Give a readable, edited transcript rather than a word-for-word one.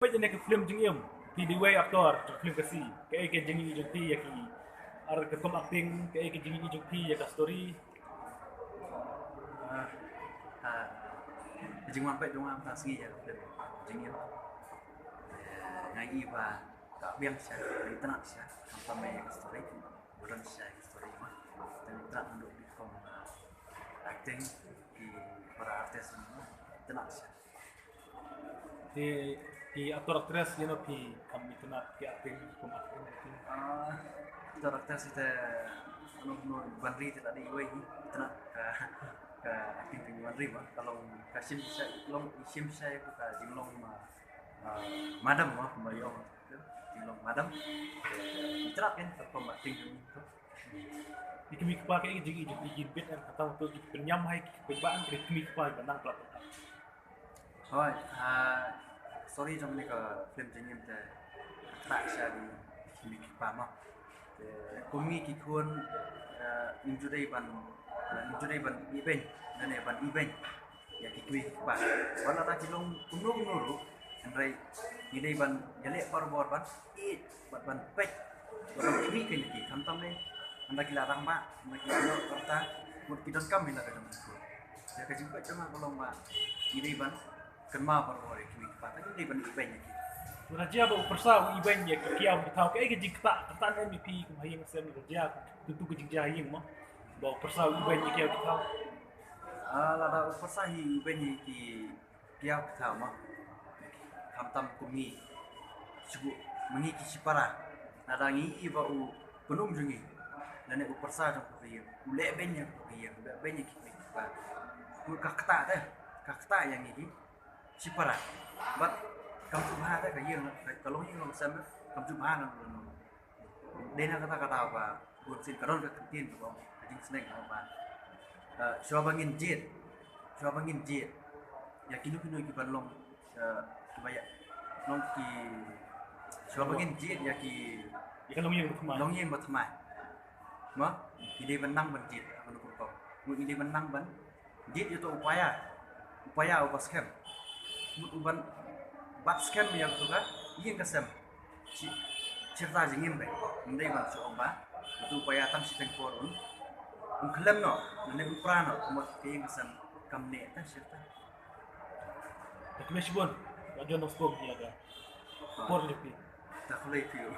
pejane ke film jengim ti di way aktor film kasi kay ke jengi jengti ya ki ar ke kom acting kay ke jengi jengti ya ka story Jing wan pe dong am ta singi ya jing ya ngai ba ka biang sha ni tana sha kam me story bukan sha story ma dan tak untuk di kom acting di para artis semua tana sha ti aktor aktris yano pi kami tena ki acting kom acting artis itu no bandri tidak di way tana ka acting di bandri ma kalau kasim sha long isim sha ku ka jinglong ma madam ma kumayong jinglong madam tera kan kom acting itu di kami kepa kay jengi jengti gibet ar kata untuk penyam hai kebaan ke kami kepa benang plat Rồi, sorry trong này có phim trải nghiệm thì tại sao đi mình kịp mà cũng nghĩ kịp hơn in đây bạn event nên là bạn event ya kịp bạn bạn là ta chỉ long cũng long nuru anh đây như đây bạn cái lệ par bor bạn ít bạn pek bạn kịp cái này tham tâm này anh ta kira rang mak anh ta kira kota một cái đơn cam mình là cái trong itu ya cái juga cuma kalau mak như đây bạn kenma bor kịp bạn tapi đây bạn event ya raja ba persa iban ya kiam tau kay ke jikta katan MVP kum hayeng sem raja tentu ke jingja hayeng mo ba persa iban ya kiam tau là đã có sai bên gì thì kia thảo mà tham tâm của mi sugu mengi kisipara là đang nghĩ vào penum jungi dan ne upersa trong cái gì lệ bên nhà cái gì bên nhà kiki và kakta đấy kakta yang ini sipara but kamu subhan đấy cái gì kalau như lòng xem kamu subhan là đây là kata apa buat sin karon ke tin của ông chính snake của bạn Syawabangin jet ya kinu ki balong kibaya long ki Syawabangin jet ya ki ikan long yang berteman ma ide benang ban jet anu ko mu ide benang ban jet itu upaya scam mu uban bat scam yang tu kan yang kesem cerita jingin be ndai ban so ba itu upaya tam si tengkor klaim no nene uprano mo kayong san kamne ta sirta Kami sibon, wajan nos pog dia ada. Por lepi. ta khulay piyo